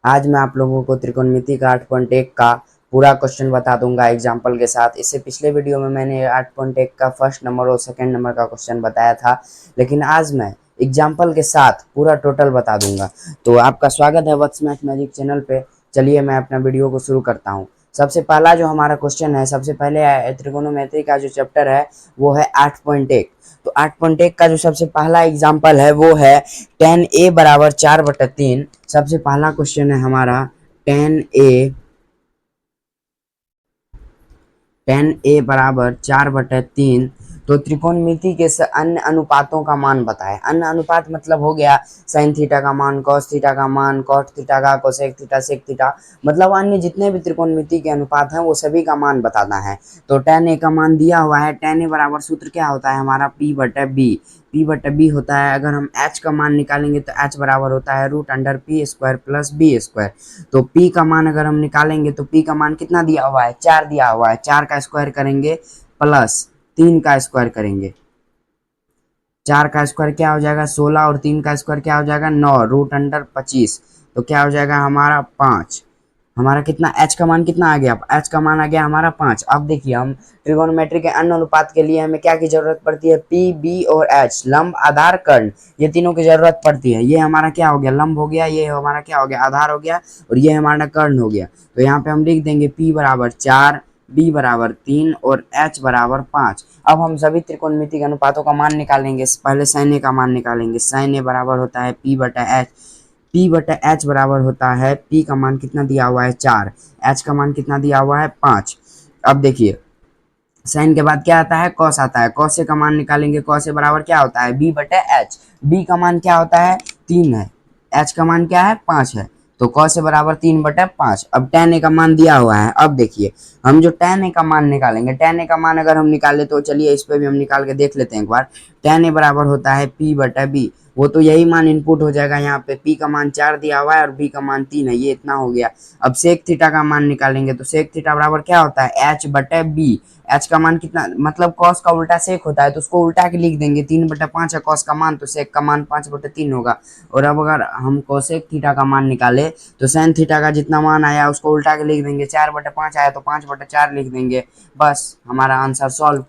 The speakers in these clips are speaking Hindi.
आज मैं आप लोगों को त्रिकोणमिति का 8.1 का पूरा क्वेश्चन बता दूंगा एग्जाम्पल के साथ। इससे पिछले वीडियो में मैंने 8.1 का फर्स्ट नंबर और सेकंड नंबर का क्वेश्चन बताया था, लेकिन आज मैं एग्जाम्पल के साथ पूरा टोटल बता दूंगा। तो आपका स्वागत है वत्स मैथ मैजिक चैनल पे। चलिए मैं अपना वीडियो को शुरू करता हूँ। सबसे पहला जो हमारा क्वेश्चन है, सबसे पहले त्रिकोणोमेट्री का जो चैप्टर है वो है 8.1। तो 8.1 का जो सबसे पहला एग्जाम्पल है वो है tan a बराबर 4/3। सबसे पहला क्वेश्चन है हमारा tan a बराबर 4/3। तो त्रिकोणमिति के अन्य अनुपातों का मान बताए। अन्य अनुपात मतलब हो गया साइन थीटा का मान, कॉस थीटा का मान, कॉट थीटा का, कोसेक थीटा, सेक थीटा, मतलब अन्य जितने भी त्रिकोणमिति के अनुपात हैं वो सभी का मान बताना है। तो tan a का मान दिया हुआ है। tan a बराबर सूत्र क्या होता है हमारा, p/b। p/b होता है। अगर हम h का मान निकालेंगे तो h बराबर होता है √p² प्लस b²। तो p का मान अगर हम निकालेंगे तो p का मान कितना दिया हुआ है, 4 दिया हुआ है। 4 का स्क्वायर करेंगे प्लस 3 का स्क्वायर करेंगे। 4 का स्क्वायर क्या हो जाएगा 16 और 3 का स्क्वायर क्या हो जाएगा 9 √25। तो क्या हो जाएगा हमारा 5। हमारा कितना h का मान कितना आ गया, h का मान आ गया हमारा 5। अब देखिए हम ट्रिगोनोमेट्री के अन्य अनुपात के लिए हमें क्या की जरूरत पड़ती है, p, b और h, लंब, आधार, कर्ण, ये तीनों की जरूरत पड़ती है। ये हमारा क्या हो गया, लंब हो गया, ये हमारा क्या हो गया, आधार हो गया, और ये हमारा कर्ण हो गया। तो यहाँ पे हम लिख देंगे p बराबर 4, b बराबर 3 और h बराबर 5। अब हम सभी त्रिकोणमिति के अनुपातों का मान निकालेंगे। पहले sin a का मान निकालेंगे। sin a बराबर होता है p/h बराबर होता है, p का मान कितना दिया हुआ है 4, h का मान कितना दिया हुआ है 5। अब देखिए साइन के बाद क्या आता है, कॉस आता है। कॉस का मान निकालेंगे। कॉस बराबर क्या होता है b/h। b का मान क्या होता है 3 है, h का मान क्या है 5 है। तो कॉस बराबर 3/5। अब tan a का मान दिया हुआ है। अब देखिए हम जो tan a का मान निकालेंगे, tan a का मान अगर हम निकाले तो चलिए इस पे भी हम निकाल के देख लेते हैं एक बार। tan a बराबर होता है p/b। वो तो यही मान इनपुट हो जाएगा। यहाँ पे p का मान 4 दिया हुआ है और b का मान 3 है, ये इतना हो गया। अब सेक थीटा का मान निकालेंगे तो सेक थीटा बराबर क्या होता है h/b। h का मान कितना, मतलब cos का उल्टा सेक होता है तो उसको उल्टा के लिख देंगे। 3/5 है cos का मान, तो सेक का मान 5/3 होगा। और अब अगर हम कोसेक थीटा का मान निकाले तो साइन थीटा का जितना मान आया उसको उल्टा के लिख देंगे। 4/5 आया तो 5/4 लिख देंगे। बस हमारा आंसर सॉल्व।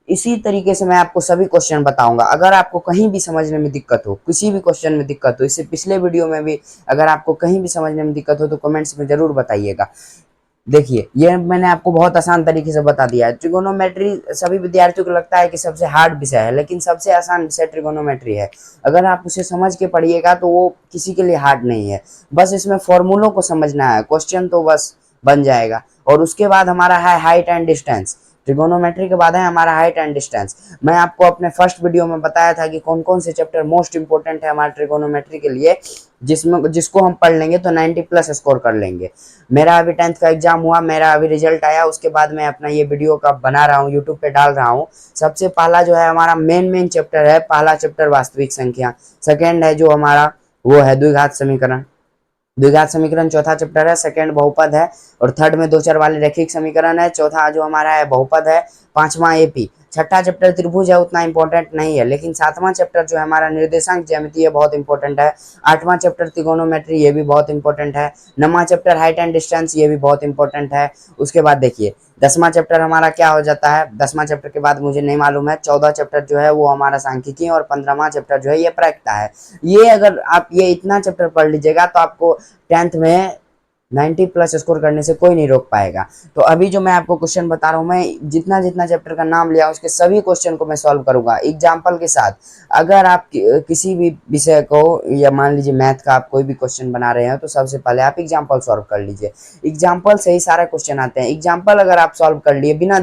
इसी तरीके से मैं आपको सभी क्वेश्चन बताऊंगा। अगर आपको कहीं भी समझने में दिक्कत हो, किसी भी क्वेश्चन में दिक्कत हो, इससे पिछले वीडियो में भी अगर आपको कहीं भी समझने में दिक्कत हो तो कमेंट्स में जरूर बताइएगा। देखिए ये मैंने आपको बहुत आसान तरीके से बता दिया है। ट्रिगोनोमेट्री सभी विद्यार्थियों को लगता है कि सबसे हार्ड विषय है, लेकिन सबसे आसान विषय ट्रिगोनोमेट्री है। अगर आप उसे समझ के पढ़िएगा तो वो किसी के लिए हार्ड नहीं है। बस इसमें फॉर्मूलों को समझना है, क्वेश्चन तो बस बन जाएगा। और उसके बाद हमारा है हाइट एंड डिस्टेंस। ट्रिगोनोमेट्री के बाद है हमारा हाइट एंड डिस्टेंस। मैं आपको अपने फर्स्ट वीडियो में बताया था कि कौन कौन से चैप्टर मोस्ट इंपोर्टेंट है हमारे ट्रिगोनोमेट्री के लिए, जिसको हम पढ़ लेंगे तो 90+ स्कोर कर लेंगे। मेरा अभी 10th का एग्जाम हुआ, मेरा अभी रिजल्ट आया, उसके बाद मैं अपना ये वीडियो का बना रहा हूँ, यूट्यूब पे डाल रहा हूँ। सबसे पहला जो है हमारा मेन चैप्टर है, पहला चैप्टर वास्तविक संख्या। सेकेंड है जो हमारा वो है द्विघात समीकरण। द्विघात समीकरण चौथा चैप्टर है। सेकंड बहुपद है। और थर्ड में दो चर वाले रैखिक समीकरण है। चौथा जो हमारा है बहुपद है। पांचवा एपी। छठा चैप्टर त्रिभुज है, उतना इंपॉर्टेंट नहीं है, लेकिन सातवां चैप्टर जो है हमारा निर्देशांक ज्यामिति है, बहुत इंपॉर्टेंट है। आठवां चैप्टर त्रिकोणोमेट्री, ये भी बहुत इंपॉर्टेंट है। नौवां चैप्टर हाइट एंड डिस्टेंस, ये भी बहुत इंपॉर्टेंट है। उसके बाद देखिए 10वां चैप्टर हमारा क्या हो जाता है, 10वां चैप्टर के बाद मुझे नहीं मालूम है। 14 चैप्टर जो है वो हमारा सांख्यिकी, और 15वां चैप्टर जो है ये प्रायिकता है। ये अगर आप ये इतना चैप्टर पढ़ लीजिएगा तो आपको 10th में 90+ स्कोर करने से कोई नहीं रोक पाएगा। तो अभी जो मैं आपको क्वेश्चन बता रहा हूँ, मैं जितना जितना चैप्टर का नाम लिया उसके सभी क्वेश्चन को मैं सॉल्व करूंगा एग्जाम्पल के साथ। अगर आप किसी भी विषय को, या मान लीजिए मैथ का आप कोई भी क्वेश्चन बना रहे हैं, तो सबसे पहले आप एग्जाम्पल सॉल्व कर लीजिए। एग्जाम्पल से ही सारे क्वेश्चन आते हैं। एग्जाम्पल अगर आप सॉल्व कर लिए बिना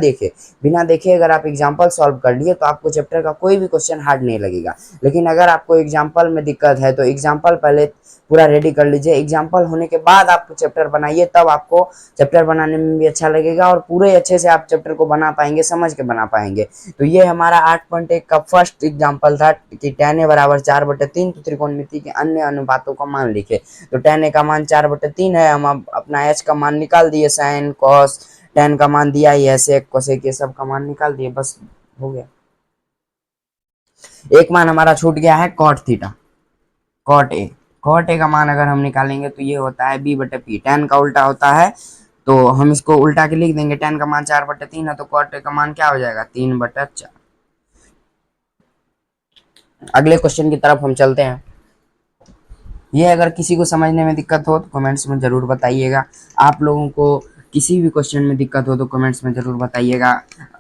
देखे अगर आप एग्जाम्पल सॉल्व कर लिए तो आपको चैप्टर का कोई भी क्वेश्चन हार्ड नहीं लगेगा। लेकिन अगर आपको एग्जाम्पल में दिक्कत है तो एग्जाम्पल पहले पूरा रेडी कर लीजिए। एग्जाम्पल होने के बाद आप चैप्टर बनाइए, तब आपको चैप्टर बनाने में भी अच्छा लगेगा और पूरे अच्छे से आप चैप्टर को बना पाएंगे, समझ के बना पाएंगे। तो ये हमारा 8.1 का फर्स्ट एग्जाम्पल था कि tan a बराबर 4/3। तो त्रिकोणमिति के अन्य अनुपातों का मान लिखे। तो tan a का मान 4/3 है। हम अपना h का मान निकाल दिए, साइन कॉस, tan का मान दिया ही है, सेक कोसेक, ये सब का मान निकाल दिए, बस हो गया। एक मान हमारा छूट गया है cot theta, cot A. Cot A का मान अगर हम निकालेंगे तो ये होता है b बटे p, tan का उल्टा होता है, तो हम इसको उल्टा के लिख देंगे, tan का मान 4/3 है तो कॉट ए का मान क्या हो जाएगा 3/4। अगले क्वेश्चन की तरफ हम चलते हैं। ये अगर किसी को समझने में दिक्कत हो तो कमेंट्स में ज़रूर बताइएगा। आप लोगों को किसी भी क्वेश्चन में दिक्कत हो तो कमेंट्स में ज़रूर बताइएगा।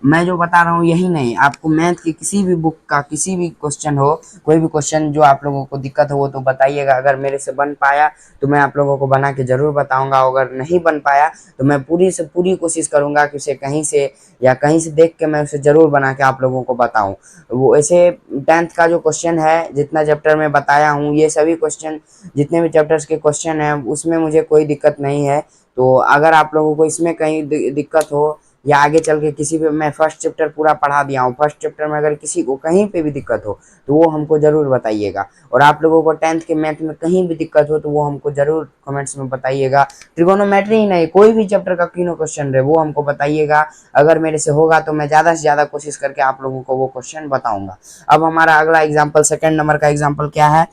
मैं जो बता रहा हूँ यही नहीं, आपको मैथ की किसी भी बुक का किसी भी क्वेश्चन हो, कोई भी क्वेश्चन जो आप लोगों को दिक्कत हो वो तो बताइएगा। अगर मेरे से बन पाया तो मैं आप लोगों को बना के ज़रूर बताऊँगा, अगर नहीं बन पाया तो मैं पूरी से पूरी कोशिश करूँगा कि उसे कहीं से या कहीं से देख के मैं उसे ज़रूर बना के आप लोगों को बताऊँ। वो ऐसे 10th का जो क्वेश्चन है, जितना चैप्टर में बताया हूँ, ये सभी क्वेश्चन जितने भी चैप्टर्स के क्वेश्चन हैं उसमें मुझे कोई दिक्कत नहीं है। तो अगर आप लोगों को इसमें कहीं दिक्कत हो या आगे चल के किसी भी, मैं फर्स्ट चैप्टर पूरा पढ़ा दिया हूँ, फर्स्ट चैप्टर में अगर किसी को कहीं पे भी दिक्कत हो तो वो हमको ज़रूर बताइएगा। और आप लोगों को 10th के मैथ में कहीं भी दिक्कत हो तो वो हमको ज़रूर कमेंट्स में बताइएगा। ट्रिगोनोमेट्री ही नहीं, कोई भी चैप्टर का तीनों क्वेश्चन रहे वो हमको बताइएगा। अगर मेरे से होगा तो मैं ज़्यादा से ज़्यादा कोशिश करके आप लोगों को वो क्वेश्चन बताऊँगा। अब हमारा अगला एग्जाम्पल, सेकेंड नंबर का एग्जाम्पल क्या है,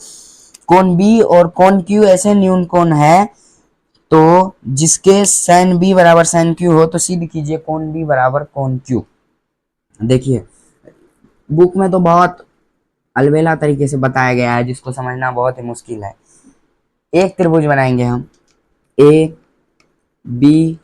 कोण बी और कोण क्यू ऐसे न्यून कोण है तो जिसके साइन बी बराबर साइन क्यू हो तो सिद्ध कीजिए कोण बी बराबर कोण क्यू। देखिए बुक में तो बहुत अलबेला तरीके से बताया गया है जिसको समझना बहुत ही मुश्किल है। एक त्रिभुज बनाएंगे हम ए बी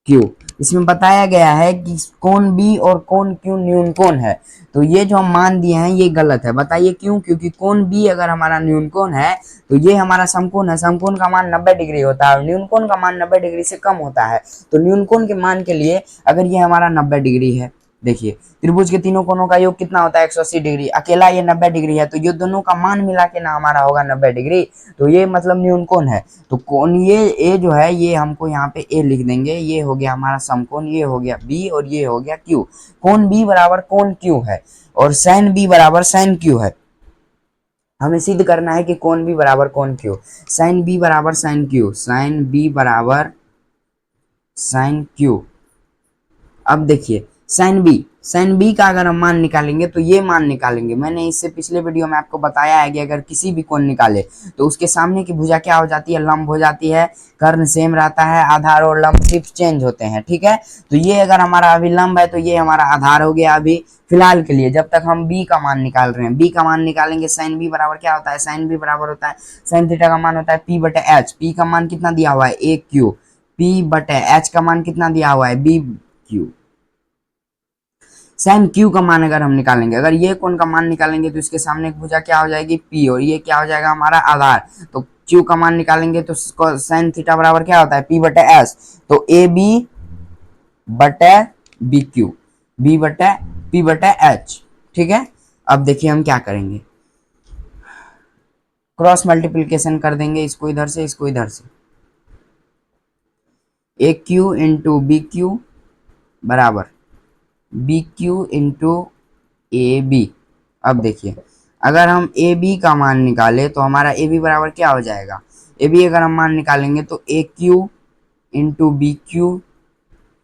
क्यू, इसमें बताया गया है कि कोण बी और कोण क्यू न्यून कोण है, तो ये जो हम मान दिए हैं ये गलत है। बताइए क्यों? क्योंकि कोण बी अगर हमारा न्यून कोण है तो ये हमारा समकोण है, समकोण का मान 90 डिग्री होता है और न्यून कोण का मान 90 डिग्री से कम होता है। तो न्यून कोण के मान के लिए अगर ये हमारा 90 डिग्री है, देखिए त्रिभुज के तीनों कोणों का योग कितना होता है 180 डिग्री, अकेला ये 90 डिग्री है, तो ये दोनों का मान मिला के ना हमारा होगा 90 डिग्री, तो ये मतलब न्यून कोण है। तो कोण ये ए जो है ये हमको यहाँ पे ए लिख देंगे, ये हो गया हमारा समकोण, ये हो गया बी और ये हो गया क्यू। कोण बी बराबर कोण क्यू है और साइन बी बराबर साइन क्यू है। हमें सिद्ध करना है कि कोण बी बराबर कोण क्यू, साइन बी बराबर साइन क्यू, साइन बी बराबर साइन क्यू। अब देखिए साइन बी का अगर हम मान निकालेंगे तो ये मान निकालेंगे, मैंने इससे पिछले वीडियो में आपको बताया है कि अगर किसी भी कोण निकाले तो उसके सामने की भुजा क्या हो जाती है, लंब हो जाती है, कर्ण सेम रहता है, आधार और लंब सिर्फ चेंज होते हैं, ठीक है। तो ये अगर हमारा अभी लंब है तो ये हमारा आधार हो गया अभी फिलहाल के लिए, जब तक हम बी का मान निकाल रहे हैं। बी का मान निकालेंगे, साइन बी बराबर क्या होता है, साइन बी बराबर होता है साइन थीटा का मान होता है पी बटे एच, पी का मान कितना दिया हुआ है ए क्यू, पी बटे एच का मान कितना दिया हुआ है बी क्यू। साइन क्यू का मान अगर हम निकालेंगे, अगर ये कोण का मान निकालेंगे तो इसके सामने की भुजा क्या हो जाएगी पी और ये क्या हो जाएगा हमारा आधार, तो क्यू का मान निकालेंगे तो साइन थीटा बराबर क्या होता है पी बटे एस, तो ए बी बटे बी क्यू, बी बटे पी बटे एच, ठीक है। अब देखिए हम क्या करेंगे, क्रॉस मल्टीप्लीकेशन कर देंगे, इसको इधर से इसको इधर से, A Q into B Q बराबर B Q into A B. अब देखिए अगर हम ए बी का मान निकाले तो हमारा ए बी बराबर क्या हो जाएगा, ए बी अगर हम मान निकालेंगे तो ए क्यू इंटू बी क्यू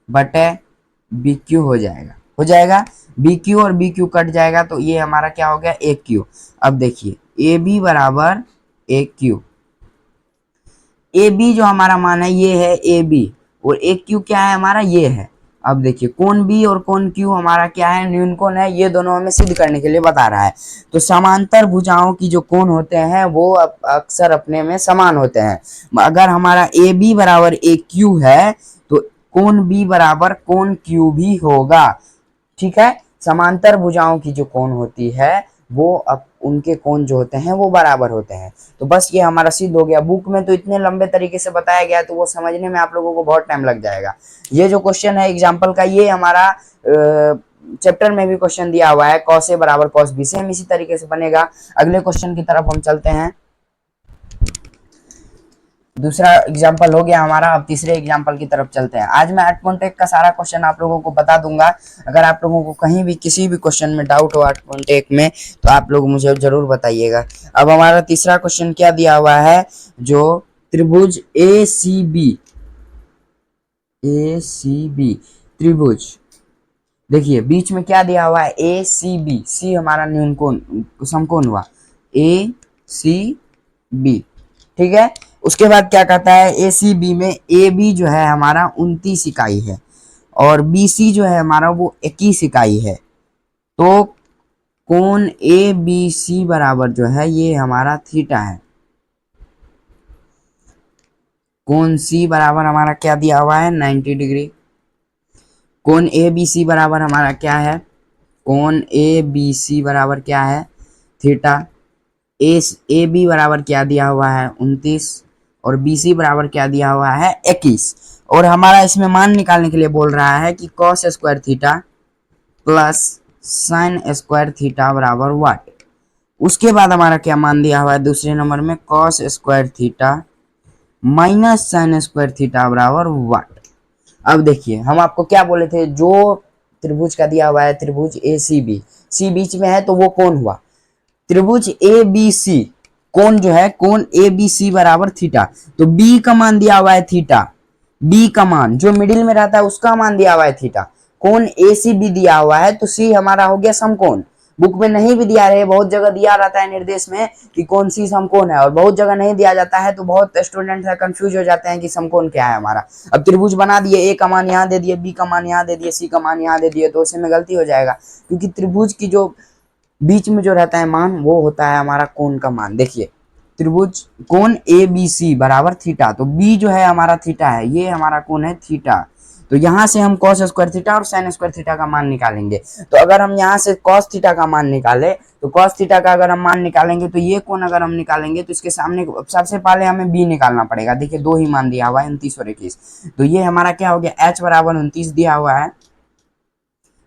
बटे बी क्यू हो जाएगा बी क्यू और बी क्यू कट जाएगा तो ये हमारा क्या हो गया ए क्यू। अब देखिए ए बी बराबर ए क्यू, ए बी जो हमारा मान है ये है ए बी और ए क्यू क्या है हमारा ये है। अब देखिए कोण बी और कोण क्यू हमारा क्या है न्यून कोण है, ये दोनों हमें सिद्ध करने के लिए बता रहा है। तो समांतर भुजाओं की जो कोण होते हैं वो अक्सर अपने में समान होते हैं। अगर हमारा ए बी बराबर ए क्यू है तो कोण बी बराबर कोण क्यू भी होगा, ठीक है। समांतर भुजाओं की जो कोण होती है वो अब उनके कोण जो होते हैं वो बराबर होते हैं। तो बस ये हमारा सिद्ध हो गया। बुक में तो इतने लंबे तरीके से बताया गया है तो वो समझने में आप लोगों को बहुत टाइम लग जाएगा। ये जो क्वेश्चन है एग्जाम्पल का ये हमारा चैप्टर में भी क्वेश्चन दिया हुआ है, कॉस ए बराबर कॉस बी, सेम इसी तरीके से बनेगा। अगले क्वेश्चन की तरफ हम चलते हैं। दूसरा एग्जाम्पल हो गया हमारा, अब तीसरे एग्जाम्पल की तरफ चलते हैं। आज मैं 8.1 का सारा क्वेश्चन आप लोगों को बता दूंगा। अगर आप लोगों को कहीं भी किसी भी क्वेश्चन में डाउट हो 8.1 में तो आप लोग मुझे जरूर बताइएगा। अब हमारा तीसरा क्वेश्चन क्या दिया हुआ है, जो त्रिभुज ए सी बी त्रिभुज, देखिए बीच में क्या दिया हुआ है ए सी बी, सी हमारा न्यून कोण समकोण हुआ, ए सी बी। ठीक है, उसके बाद क्या कहता है, ए सी बी में ए बी जो है हमारा 29 इकाई है और बी सी जो है हमारा वो 21 इकाई है। तो कोण ए बी सी बराबर जो है ये हमारा थीटा है। कोण सी बराबर हमारा क्या दिया हुआ है, 90 डिग्री। कोण ए बी सी बराबर हमारा क्या है, कोण ए बी सी बराबर क्या है, थीटा। ए बी बराबर क्या दिया हुआ है, 29 और बी सी बराबर क्या दिया हुआ है, 21। और हमारा इसमें मान निकालने के लिए बोल रहा है कि cos square theta plus sine square theta बराबर व्हाट। उसके बाद हमारा क्या मान दिया हुआ है दूसरे नंबर में, cos square theta minus sine square theta बराबर व्हाट। अब देखिए हम आपको क्या बोले थे, जो त्रिभुज का दिया हुआ है त्रिभुज ए सी बी, सी बीच में है तो वो कौन हुआ, त्रिभुज ए बी सी। कोण जो है कोण ए बी सी बराबर थीटा, तो बी का मान दिया हुआ है थीटा, बी का मान जो मिडिल में रहता है उसका मान दिया हुआ है थीटा। कोण ए सी बी दिया हुआ है तो सी हमारा हो गया समकोण। बुक में नहीं भी दिया रहे, बहुत जगह दिया रहता है निर्देश में कि कौन सी समकोण है और बहुत जगह नहीं दिया जाता है, तो बहुत स्टूडेंट है कंफ्यूज हो जाते हैं कि समकोण क्या है हमारा। अब त्रिभुज बना दिए, ए का मान यहाँ दे दिए, बी का मान यहाँ दे दिए, सी का मान यहाँ दे दिए, तो उसे में गलती हो जाएगा, क्योंकि त्रिभुज की जो बीच में जो रहता है मान वो होता है हमारा कोण का मान। देखिए त्रिभुज कोण ए बी सी बराबर थीटा, तो बी जो है हमारा थीटा है, ये हमारा कोण है थीटा। तो यहाँ से हम कॉस स्क्वायर थीटा और साइन स्क्वायर थीटा का मान निकालेंगे। तो अगर हम यहाँ से कॉस थीटा का मान निकाले, तो कॉस थीटा का अगर हम मान निकालेंगे तो ये कोण अगर हम निकालेंगे तो इसके सामने सबसे पहले हमें बी निकालना पड़ेगा। देखिए दो ही मान दिया हुआ है, 29 और 21। तो ये हमारा क्या हो गया, एच बराबर 29 दिया हुआ है,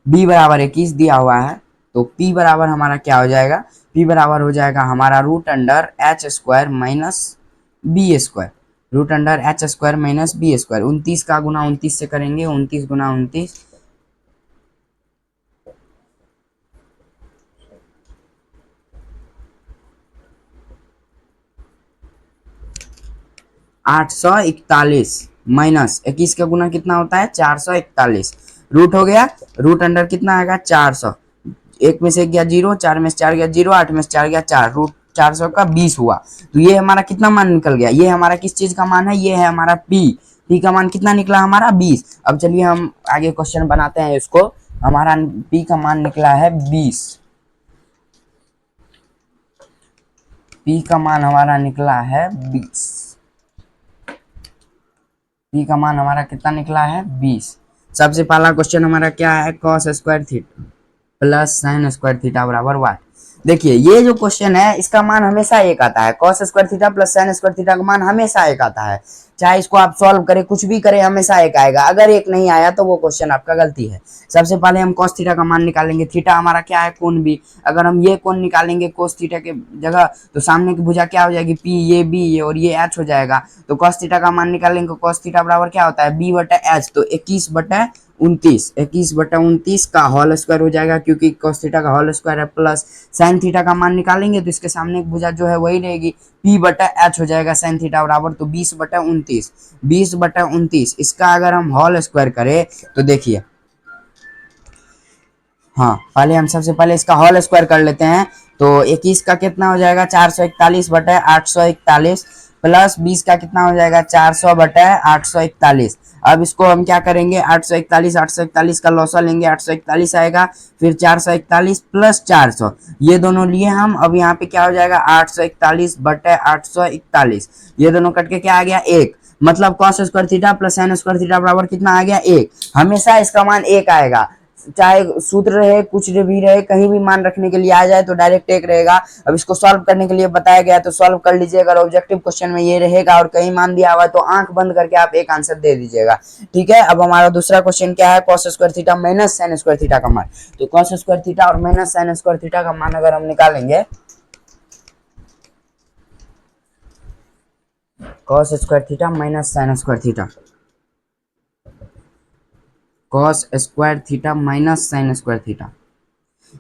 बी बराबर 21 दिया हुआ है, तो P बराबर हमारा क्या हो जाएगा, P बराबर हो जाएगा हमारा root under H square minus B square, root under H square minus B square. 29 का गुना 29 से करेंगे, 29 गुना 29 841 माइनस 21 का गुना कितना होता है 441, रूट हो गया, रूट अंडर कितना आएगा 400, एक में से गया जीरो, चार में से चार गया जीरो, आठ में से चार गया चार, रूट 400 का 20 हुआ। तो ये हमारा कितना मान निकल गया, ये हमारा किस चीज का मान है, ये है हमारा पी का मान कितना निकला हमारा 20। अब चलिए हम आगे क्वेश्चन बनाते हैं इसको। हमारा पी का मान निकला है 20, पी का मान हमारा निकला है 20, पी का मान हमारा कितना निकला है 20। सबसे पहला क्वेश्चन हमारा क्या है, cos square theta plus sine square theta बराबर वाट। देखिए ये जो क्वेश्चन है इसका मान हमेशा एक आता है, cos square theta plus sine square theta का मान हमेशा एक आता है, चाहे इसको आप सॉल्व करें कुछ भी करें हमेशा एक आएगा। अगर एक नहीं आया तो वो क्वेश्चन आपका गलती है। सबसे पहले हम कॉस थीटा का मान निकालेंगे, थीटा हमारा क्या है कोण बी, अगर हम ये कोण निकालेंगे कोस थीटा के जगह तो सामने की भुजा क्या हो जाएगी पी, ये बी ये और ये एच हो जाएगा। तो कॉस थीटा का मान निकालेंगे, कॉस थीटा बराबर क्या होता है बी बटा एच, तो 21/29 का होल स्क्वायर हो जाएगा, क्योंकि cos थीटा का होल स्क्वायर है, प्लस साइन थीटा का मान निकालेंगे तो इसके सामने एक भुजा जो है वही रहेगी, p बटा एच हो जाएगा साइन थीटा बराबर, तो 20/29 इसका अगर हम होल स्क्वायर करें तो देखिए, हाँ पहले हम सबसे पहले इसका होल स्क्वायर कर लेते हैं। तो 21 का कितना हो जाएगा 441/841 प्लस 20 का कितना हो जाएगा 400/841। अब इसको हम क्या करेंगे 841 का लॉसा लेंगे, 841 आएगा, फिर 441 प्लस 400 ये दोनों लिए हम। अब यहाँ पे क्या हो जाएगा 841/841, ये दोनों कट के क्या आ गया 1, मतलब cos square theta plus sine square theta बराबर कितना आ गया 1। हमेशा इसका मान 1 आएगा, चाहे सूत्र रहे कुछ भी रहे, कहीं भी मान रखने के लिए आ जाए तो डायरेक्ट 1 रहेगा। अब इसको सॉल्व करने के लिए बताया गया तो सॉल्व कर लीजिए, अगर ऑब्जेक्टिव क्वेश्चन में ये रहेगा और कहीं मान दिया हुआ तो आंख बंद करके आप एक आंसर दे दीजिएगा। ठीक है, अब हमारा दूसरा क्वेश्चन क्या है, cos square theta minus sine square theta का मान। तो कॉस स्क्वायर थीटा और माइनस साइन स्क्वायर थीटा का मान अगर हम निकालेंगे, cos square theta minus sine square theta, cos square theta minus sine square theta.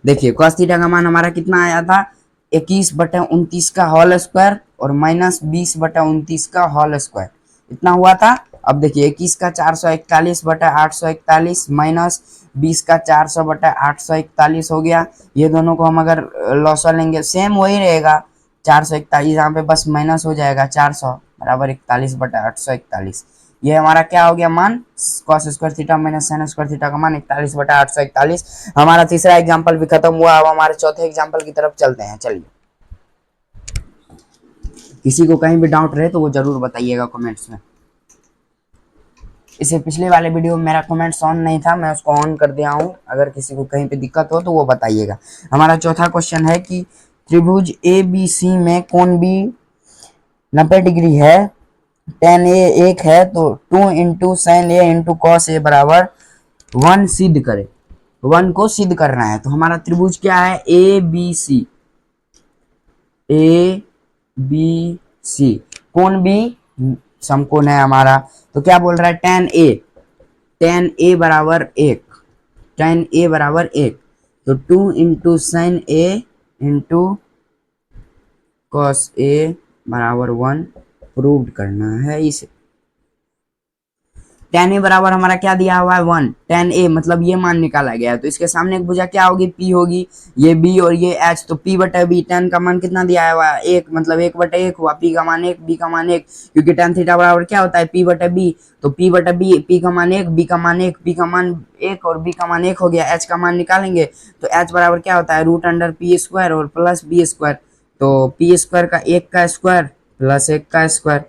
देखिए कॉस थीटा का मान हमारा कितना आया था 21/29 का होल स्क्वायर और माइनस 20/29 का होल स्क्वायर, इतना हुआ था। अब देखिए 21 का 441/841 माइनस 20 का 400/841 हो गया। ये दोनों को हम अगर लॉसा लेंगे सेम वही रहेगा, 441, यहाँ पे बस माइनस हो जाएगा 400 बराबर 41/841। ये हमारा क्या हो गया मान, cos square theta minus sin square theta का मान 41/841। हमारा तीसरा एग्जांपल भी खत्म हुआ। अब हमारे चौथे एग्जांपल की तरफ चलते हैं। चलिए, किसी को कहीं भी डाउट रहे तो वो जरूर बताइएगा कमेंट्स में। इससे पिछले वाले वीडियो में मेरा कमेंट्स ऑन नहीं था, मैं उसको ऑन कर दिया हूँ। अगर किसी को कहीं पे दिक्कत हो तो वो बताइएगा। हमारा चौथा क्वेश्चन है कि त्रिभुज ए बी सी में कोण बी 90 डिग्री है, tan ए 1 है, तो 2 into sine A into cos A बराबर 1 सिद्ध करे। 1 को सिद्ध करना है। तो हमारा त्रिभुज क्या है, A B C, A B C, कोण बी समकोण है हमारा। तो क्या बोल रहा है, tan ए बराबर 1, tan ए बराबर 1, तो 2 into sine A into cos A बराबर 1 प्रूव करना है इसे। tan ए बराबर हमारा क्या दिया हुआ है 1, tan ए मतलब ये मान निकाला गया है। तो इसके सामने एक भुजा क्या होगी, p होगी, ये b और ये h, तो p बटा b, tan का मान कितना दिया हुआ है 1, मतलब 1/1 हुआ, p का मान 1, b का मान 1, क्योंकि tan थीटा बराबर क्या होता है p बटा b, तो p बटा b, p का मान 1, b का मान 1, p का मान 1 और b का मान 1 हो गया। h का मान निकालेंगे तो h बराबर क्या होता है √p² और प्लस b², तो p² का 1 का स्क्वायर प्लस 1 का स्क्वायर,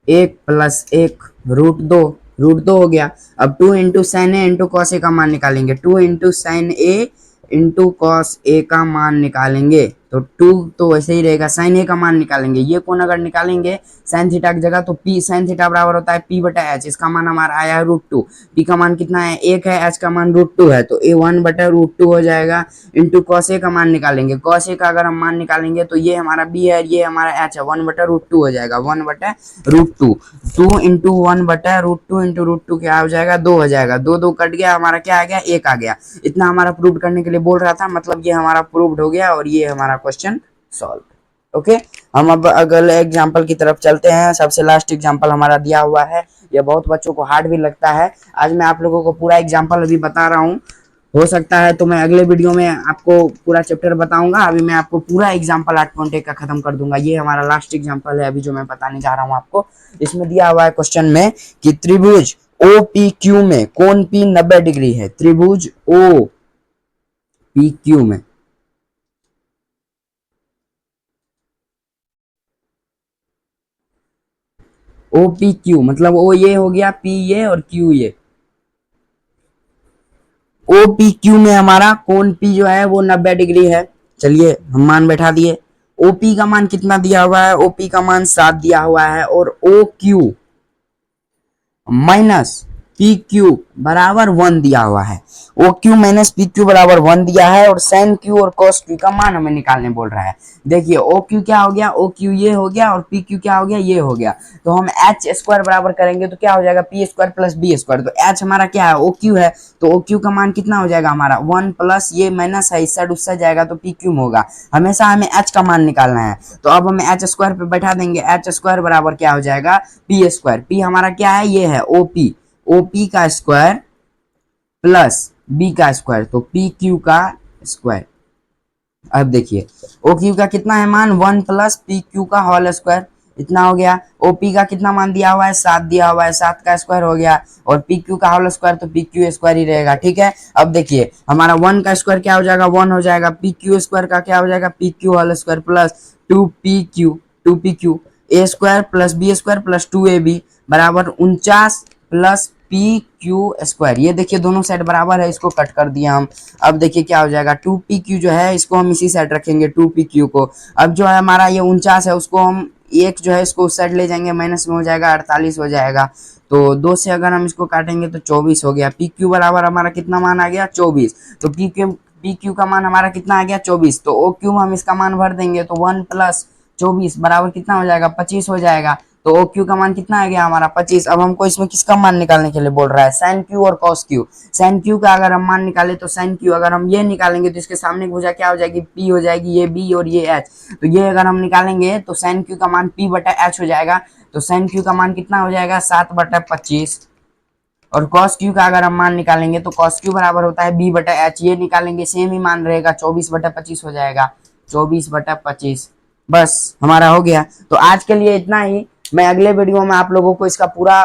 1 प्लस 1 √2 हो गया। अब 2 into sine A into cos A का मान निकालेंगे, 2 into sine A into cos A का मान निकालेंगे, तो 2 तो वैसे ही रहेगा, साइन ए का मान निकालेंगे। ये कौन अगर निकालेंगे साइन थीटा की जगह, तो पी साइन थीटा बराबर होता है p बटा एच, इसका मान हमारा आया है √2, p का मान कितना है 1 है, h का मान √2 है, तो ए 1/√2 हो जाएगा। इंटू कॉस ए का मान निकालेंगे, कॉस ए का अगर हम मान निकालेंगे तो ये हमारा b है, ये हमारा h है, 1/√2 हो जाएगा, 1/√2, 2 इंटू 1/√2 इंटू √2 क्या हो जाएगा 2 हो जाएगा, 2 कट गया, हमारा क्या आ गया 1 आ गया। इतना हमारा प्रूव करने के लिए बोल रहा था, मतलब ये हमारा प्रूव्ड हो गया और ये हमारा क्वेश्चन सॉल्व। ओके, हम अब अगले एग्जांपल की तरफ चलते हैं। सबसे लास्ट एग्जांपल हमारा दिया हुआ है, ये बहुत बच्चों को हार्ड भी लगता है। आज मैं आप लोगों को पूरा एग्जांपल अभी बता रहा हूँ, हो सकता है तो मैं अगले वीडियो में आपको पूरा चैप्टर बताऊंगा। अभी मैं आपको पूरा एग्जांपल 8.1 का खत्म कर दूंगा। ये हमारा लास्ट एग्जांपल है अभी जो मैं बताने जा रहा हूँ आपको। इसमें दिया हुआ है क्वेश्चन में कि त्रिभुज OPQ में कोण P 90 डिग्री है। त्रिभुज OPQ में OPQ मतलब O ये हो गया, P ये और Q ये। OPQ में हमारा कोण P जो है वो 90 डिग्री है। चलिए हम मान बैठा दिए। OP का मान कितना दिया हुआ है, OP का मान 7 दिया हुआ है, और OQ माइनस PQ बराबर 1 दिया हुआ है। OQ माइनस PQ बराबर 1 दिया है, और साइन Q और cos Q का मान हमें निकालने बोल रहा है। देखिए OQ क्या हो गया, OQ ये हो गया, और PQ क्या हो गया, ये हो गया। तो हम h² बराबर करेंगे तो क्या हो जाएगा p² प्लस b²। तो h हमारा क्या है OQ है, तो OQ का मान कितना हो जाएगा हमारा 1 प्लस ये माइनस है, इस साइड उस साइड जाएगा तो PQ में होगा। हमेशा हमें h का मान निकालना है, तो अब हमें h² पे बैठा देंगे। h² बराबर क्या हो जाएगा p²। p हमारा क्या है, ये है OP का स्क्वायर प्लस B का स्क्वायर, तो PQ का स्क्वायर। अब देखिए OQ का कितना है मान 1 प्लस PQ का होल स्क्वायर, इतना हो गया। OP का कितना मान दिया हुआ है 7 दिया हुआ है, 7 का स्क्वायर हो गया, और PQ का होल स्क्वायर तो PQ² ही रहेगा। ठीक है, अब देखिए हमारा 1 का स्क्वायर क्या हो जाएगा 1 हो जाएगा, PQ² का क्या हो जाएगा PQ whole square plus 2PQ A² plus B² plus 2AB बराबर 49 प्लस PQ²। ये देखिए दोनों साइड बराबर है, इसको कट कर दिया हम। अब देखिए क्या हो जाएगा 2PQ जो है इसको हम इसी साइड रखेंगे 2PQ को। अब जो है हमारा ये 49 है, उसको हम एक जो है इसको उस साइड ले जाएंगे, माइनस में हो जाएगा 48 हो जाएगा। तो 2 से अगर हम इसको काटेंगे तो 24 हो गया। PQ बराबर हमारा कितना मान आ गया 24, तो PQ का मान हमारा कितना आ गया 24। तो OQ में हम इसका मान भर देंगे, तो 1 प्लस 24 बराबर कितना हो जाएगा 25 हो जाएगा। तो OQ का मान कितना आ गया हमारा 25। अब हमको इसमें किसका मान निकालने के लिए बोल रहा है, साइन Q और cos Q। साइन Q का अगर हम मान निकाले तो साइन Q अगर हम ये निकालेंगे तो इसके सामने की भुजा क्या हो जाएगी P हो जाएगी, ये B और ये H। तो ये अगर हम निकालेंगे तो साइन Q का मान P बटा H हो जाएगा। तो साइन Q का मान कितना हो जाएगा 7/25, और cos Q का अगर हम मान निकालेंगे तो cos Q बराबर होता है B बटा H। ये निकालेंगे सेम ही मान रहेगा 24/25 हो जाएगा। 24/25। बस हमारा हो गया। तो आज के लिए इतना ही। मैं अगले वीडियो में आप लोगों को इसका पूरा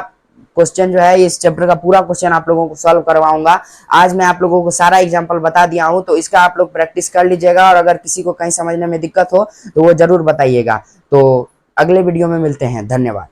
क्वेश्चन जो है, इस चैप्टर का पूरा क्वेश्चन आप लोगों को सॉल्व करवाऊंगा। आज मैं आप लोगों को सारा एग्जांपल बता दिया हूं, तो इसका आप लोग प्रैक्टिस कर लीजिएगा, और अगर किसी को कहीं समझने में दिक्कत हो तो वो जरूर बताइएगा। तो अगले वीडियो में मिलते हैं। धन्यवाद।